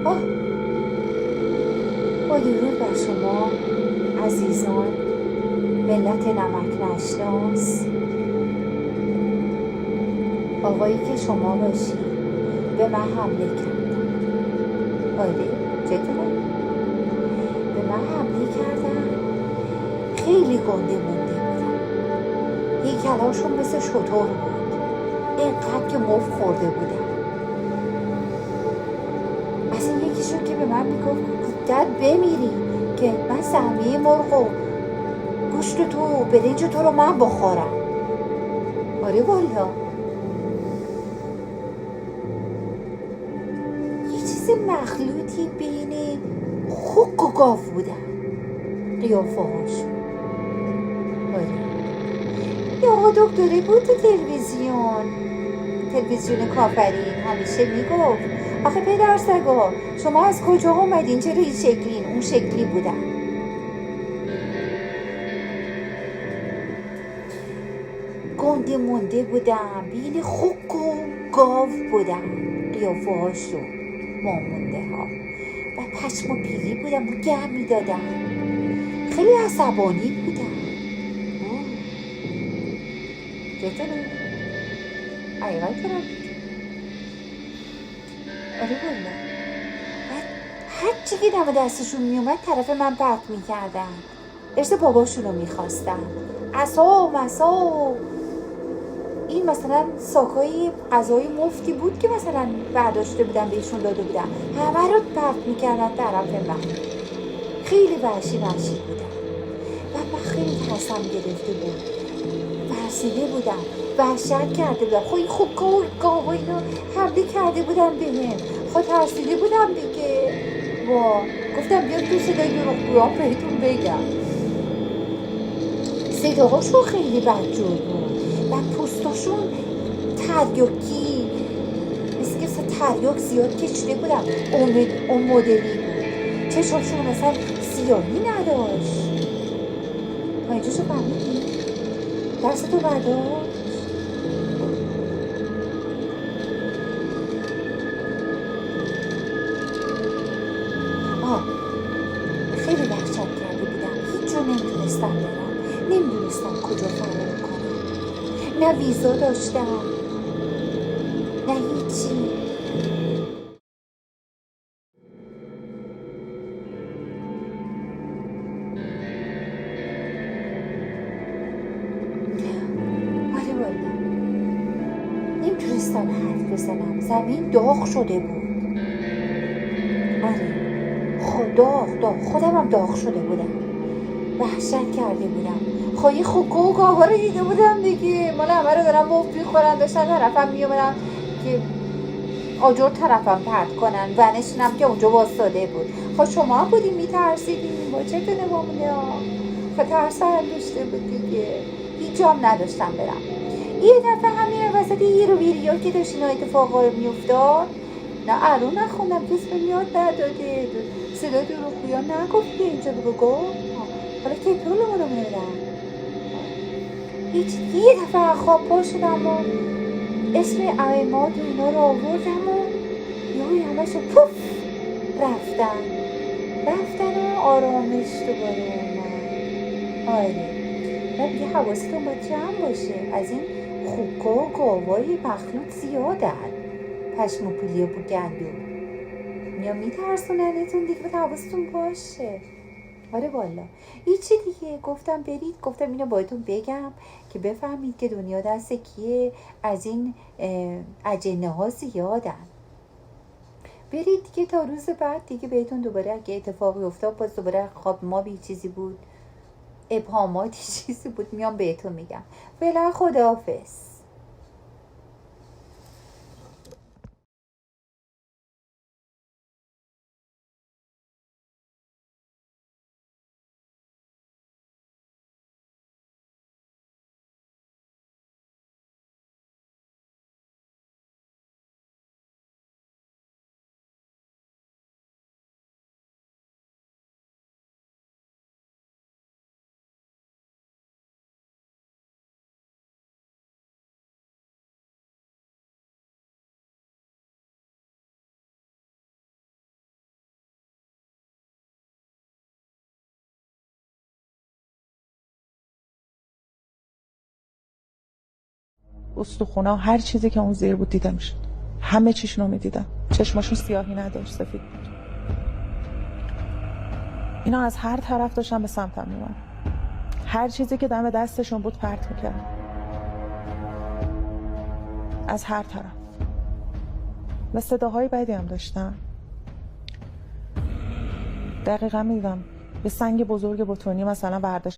آه، با درود بر شما عزیزان، ملت نمک نشناس. آقایی که شما باشی به من حمله کردن. آره، چطوره؟ به من حمله کردن. خیلی گنده مونده بودن. هیکلاشون مثل شتر بود، اینقدر که مف خورده بودن. اصلا یکیشون که به من میگفت داد بمیری که من سهمیه مرغ و گوشت تو و برنج تو رو من بخورم. آره والا، یه چیز مخلوطی بین خوک و گاو بودن قیافه هاشون. آره، یه آقا دکتری بود تو تلویزیون کافرین همیشه میگفت آخه پدرسگا شما از کجا اومدین، چرا این شکلین؟ اون شکلی بودن. گنده مونده بودن، بین خوک و گاو بودن قیافه هاشون، مامونده ها، و پشم و پیلی بودن و گم میدادن. خیلی عصبانی بودن. چطوره؟ حقیقت دارم. آره والا، بعد هر چی که دم دستشون میومد طرف من پرت میکردن. ارث باباشون رو میخواستن. عصا و مسا. این مثلا ساکای غذای مفتی بود که مثلا برداشته بودن بهشون داده بودن، همه رو پرت میکردن طرف من. خیلی وحشی بودن و من خیلی ترسم گرفته بود. ترسیده بودم، وحشت کرده بودم. خب این گاوا اینا حمله کرده بودن بهم. خب ترسیده بودم دیگه. گفتم بیاد تو صدای دروغگویان بهتون بگم. صداهاشون خیلی بدجور بود و پوستاشون تریاکی، مثل که تریاک زیاد کشیده بودم. اون مدلی بود. چشمشون مثلا سیاهی نداشت. تا اینجا شو فهمیدی؟ درستو برداشت؟ خیلی وحشت کرده بودم. هیچ جا نمیتونستم برم، نمیدونستم کجا فرار کنم. نه ویزا داشتم نه هیچی. آره والا، نمیتونستم حرف بزنم. زمین داغ شده بود. آره، داغ خودم هم داغ شده بودم. وحشت کرده بودم. خواهی خوکو و گاوا رو دیده بودم دیگه. مال همه رو دارم مفت میخورن. داشتن طرفم میومدم که آجر طرفم پرت کنن. ونشونم که اونجا واسطاده بود. خب شما هم بودیم میترسیدیم. با چه کنه با مونه ها. خب ترس هم داشته بود دیگه. هیچ جام نداشتم برم. یه دفعه همین وسط یه رو ویریا که داشت اینا اتفاقا میافتاد، نه ارو نخوندم کس به میاد نداده. صدای دروغگویان نگفت که اینجا بگو. حالا که پولمون رو میدم. یه دفعه خواب پا شدم و اسم امامات و اینا رو آوردم و یهو همشو پوف رفتن و آرامش دوباره اومد. آره، و دیگه حواستون باید جمع باشه. از این خوکا و گاوای مخلوط زیادن. پشم و پیلی و گندم یا میترسوننتون دیگه. باید حواستون باشه. آره والا، هیچی دیگه. گفتم برید، گفتم اینو بایدون بگم که بفهمید که دنیا دست کیه. از این اجنه ها زیادن. برید دیگه تا روز بعد دیگه بهتون دوباره اگه اتفاقی افتاد باز دوباره خواب ما بی چیزی بود، ابهاماتی چیزی بود، میام بهتون میگم. فعلا خداحافظ. استخونا، هر چیزی که اون زیر بود دیده میشد. همه چیشون رو میدیدم. چشماشون سیاهی نداشت، سفید بود. اینا از هر طرف داشتن به سمتم میومدن. هر چیزی که دم دستشون بود پرت میکرد. از هر طرف. و صداهای بدی هم داشتن. دقیقا میدیدم یه سنگ بزرگ بتونی مثلا برداشت